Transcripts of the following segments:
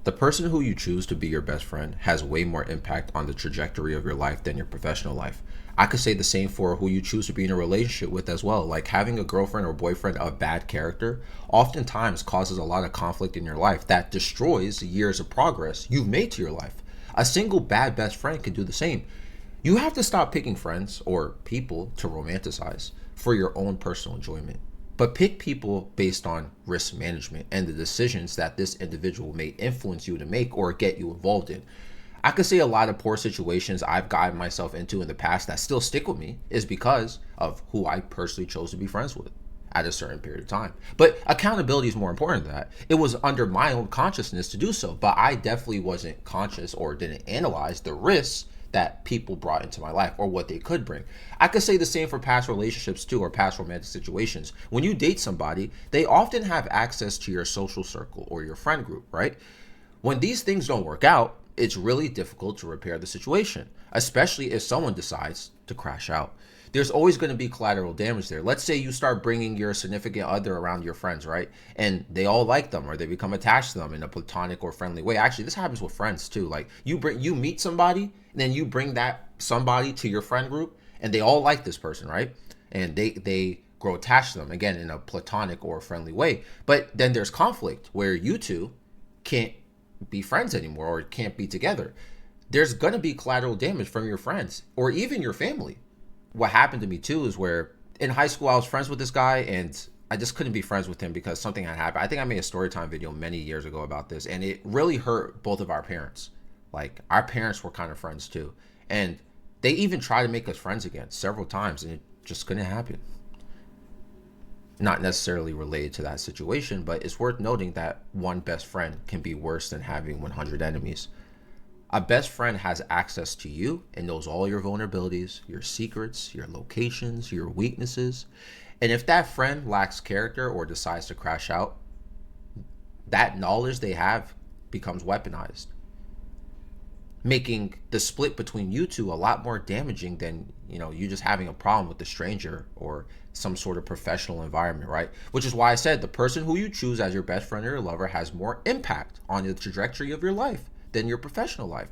The person who you choose to be your best friend has way more impact on the trajectory of your life than your professional life. I could say the same for who you choose to be in a relationship with as well. Like having a girlfriend or boyfriend of bad character oftentimes causes a lot of conflict in your life that destroys years of progress you've made to your life. A single bad best friend can do the same. You have to stop picking friends or people to romanticize for your own personal enjoyment, but pick people based on risk management and the decisions that this individual may influence you to make or get you involved in. I could say a lot of poor situations I've gotten myself into in the past that still stick with me is because of who I personally chose to be friends with at a certain period of time. But accountability is more important than that. It was under my own consciousness to do so, but I definitely wasn't conscious or didn't analyze the risks that people brought into my life or what they could bring. I could say the same for past relationships too, or past romantic situations. When you date somebody, they often have access to your social circle or your friend group, right? When these things don't work out, it's really difficult to repair the situation, especially if someone decides to crash out. There's always going to be collateral damage there. Let's say you start bringing your significant other around your friends, right? And they all like them or they become attached to them in a platonic or friendly way. Actually, this happens with friends too. Like you meet somebody, and then you bring that somebody to your friend group and they all like this person, right? And they grow attached to them again in a platonic or friendly way. But then there's conflict where you two can't be friends anymore or can't be together. There's going to be collateral damage from your friends or even your family. What happened to me too is where in high school I was friends with this guy and I just couldn't be friends with him because something had happened. I think I made a story time video many years ago about this, and it really hurt both of our parents. Like our parents were kind of friends too, and they even tried to make us friends again several times, and it just couldn't happen. Not necessarily related to that situation, but it's worth noting that one best friend can be worse than having 100 enemies. A best friend has access to you and knows all your vulnerabilities, your secrets, your locations, your weaknesses. And if that friend lacks character or decides to crash out, that knowledge they have becomes weaponized, making the split between you two a lot more damaging than, you just having a problem with the stranger or some sort of professional environment, right? Which is why I said the person who you choose as your best friend or your lover has more impact on the trajectory of your life than your professional life.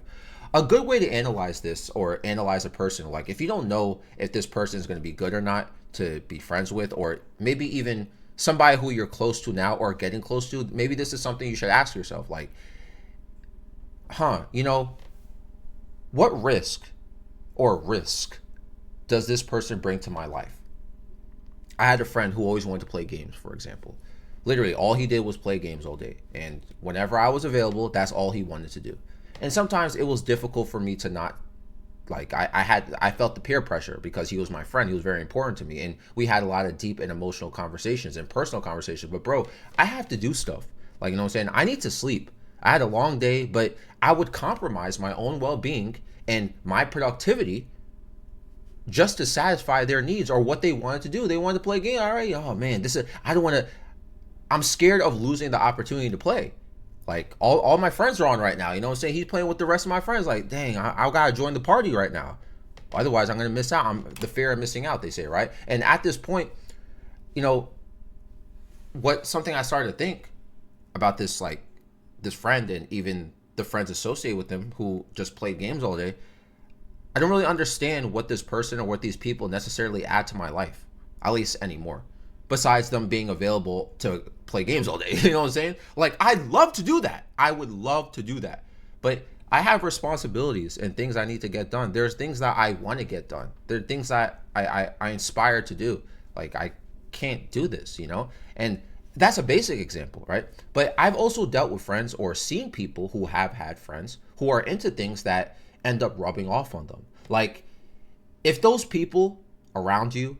A good way to analyze this or analyze a person, like if you don't know if this person is going to be good or not to be friends with, or maybe even somebody who you're close to now or getting close to, maybe this is something you should ask yourself, like, what risk does this person bring to my life? I had a friend who always wanted to play games, for example. Literally, all he did was play games all day. And whenever I was available, that's all he wanted to do. And sometimes it was difficult for me to not, like, I felt the peer pressure because he was my friend. He was very important to me. And we had a lot of deep and emotional conversations and personal conversations. But bro, I have to do stuff. Like, you know what I'm saying? I need to sleep. I had a long day, but I would compromise my own well-being and my productivity just to satisfy their needs or what they wanted to do. They wanted to play a game. All right. Oh man, I don't want to, I'm scared of losing the opportunity to play. Like all my friends are on right now. You know what I'm saying? He's playing with the rest of my friends. Like, dang, I gotta join the party right now. Otherwise, I'm gonna miss out. I'm the fear of missing out, they say, right? And at this point, you know, something I started to think about this friend and even the friends associated with him who just played games all day. I don't really understand what this person or what these people necessarily add to my life, at least anymore, besides them being available to play games all day. You know what I'm saying? Like, I'd love to do that. I would love to do that. But I have responsibilities and things I need to get done. There's things that I want to get done. There are things that I inspire to do. Like, I can't do this, And that's a basic example, right? But I've also dealt with friends or seen people who have had friends who are into things that end up rubbing off on them. Like, if those people around you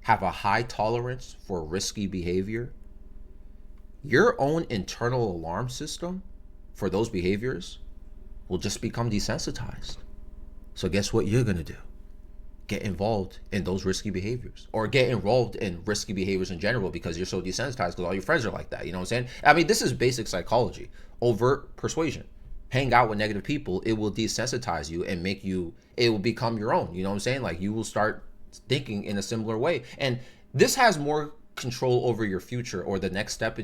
have a high tolerance for risky behavior, your own internal alarm system for those behaviors will just become desensitized. So guess what you're going to do? Get involved in those risky behaviors or get involved in risky behaviors in general because you're so desensitized because all your friends are like that. You know what I'm saying? I mean, this is basic psychology, overt persuasion. Hang out with negative people, it will desensitize you and it will become your own. You know what I'm saying? Like, you will start thinking in a similar way. And this has more control over your future or the next steps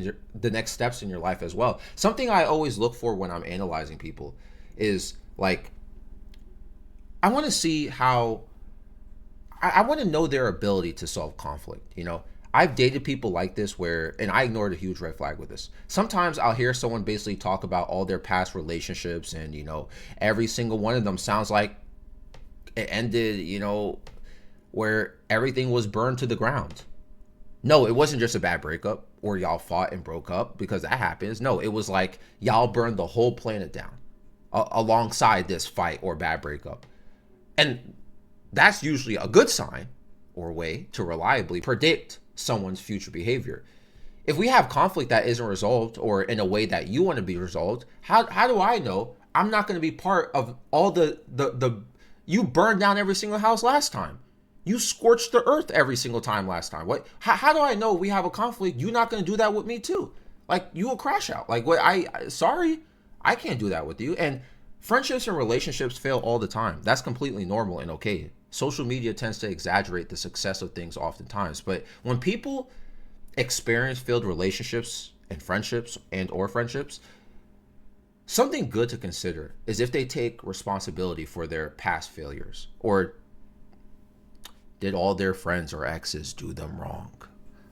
in your life as well. Something I always look for when I'm analyzing people is like, I want to see how I want to know their ability to solve conflict. I've dated people like this where, and I ignored a huge red flag with this. Sometimes I'll hear someone basically talk about all their past relationships, and every single one of them sounds like it ended, where everything was burned to the ground. No, it wasn't just a bad breakup or y'all fought and broke up, because that happens. No, it was like y'all burned the whole planet down alongside this fight or bad breakup. And that's usually a good sign or way to reliably predict someone's future behavior. If we have conflict that isn't resolved, or in a way that you want to be resolved, how do I know I'm not going to be part of all the you burned down every single house last time? You scorched the earth every single time last time. What? How do I know we have a conflict? You're not going to do that with me too. Like, you will crash out. Like, what? Sorry, I can't do that with you. And friendships and relationships fail all the time. That's completely normal and okay. Social media tends to exaggerate the success of things oftentimes. But when people experience failed relationships and friendships, something good to consider is if they take responsibility for their past failures, or did all their friends or exes do them wrong?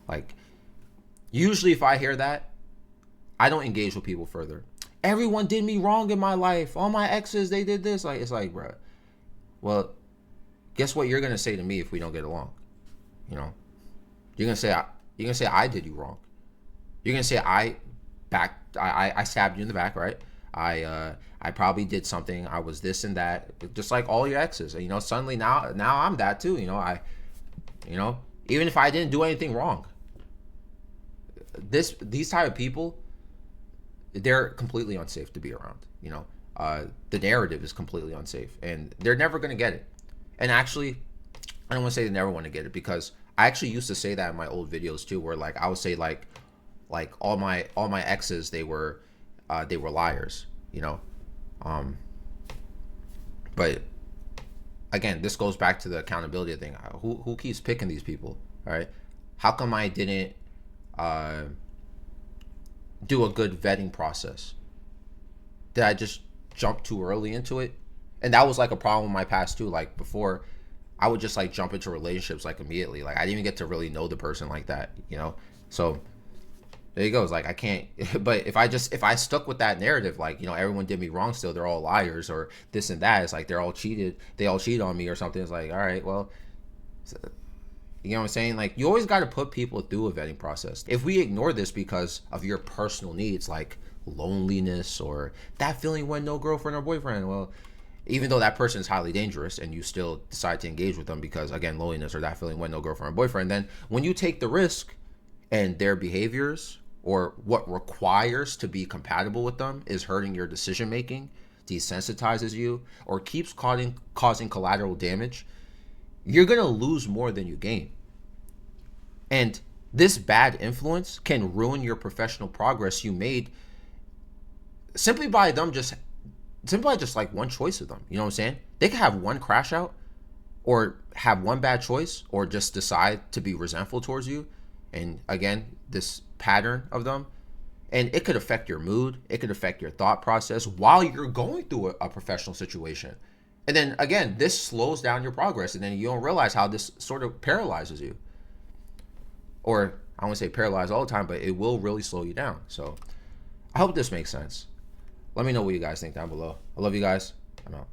Like, usually if I hear that, I don't engage with people further. Everyone did me wrong in my life. All my exes, they did this. Like, it's like, bro, well, guess what you're gonna say to me if we don't get along? You're gonna say I did you wrong. You're gonna say I stabbed you in the back, right? I probably did something. I was this and that, just like all your exes. Suddenly now I'm that too. Even if I didn't do anything wrong. These type of people, they're completely unsafe to be around. The narrative is completely unsafe, and they're never gonna get it. And actually, I don't want to say they never want to get it, because I actually used to say that in my old videos too, where like I would say like all my exes, they were liars. But again, this goes back to the accountability thing. Who keeps picking these people? All right, how come I didn't do a good vetting process? Did I just jump too early into it? And that was like a problem in my past too. Like, before, I would just like jump into relationships like immediately. Like, I didn't even get to really know the person like that. So there you go. It's like, I can't. But if I stuck with that narrative, like, everyone did me wrong still, they're all liars or this and that, it's like they all cheated on me or something. It's like, all right, well, you know what I'm saying? Like, you always got to put people through a vetting process. If we ignore this because of your personal needs, like loneliness or that feeling when no girlfriend or boyfriend, well, even though that person is highly dangerous and you still decide to engage with them because, again, loneliness or that feeling when no girlfriend or boyfriend, then when you take the risk and their behaviors or what requires to be compatible with them is hurting your decision making, desensitizes you, or keeps causing collateral damage, you're going to lose more than you gain. And this bad influence can ruin your professional progress you made simply by just like one choice of them. You know what I'm saying? They could have one crash out or have one bad choice or just decide to be resentful towards you. And again, this pattern of them, and it could affect your mood. It could affect your thought process while you're going through a professional situation. And then again, this slows down your progress, and then you don't realize how this sort of paralyzes you. Or I won't say paralyze all the time, but it will really slow you down. So I hope this makes sense. Let me know what you guys think down below. I love you guys. I'm out.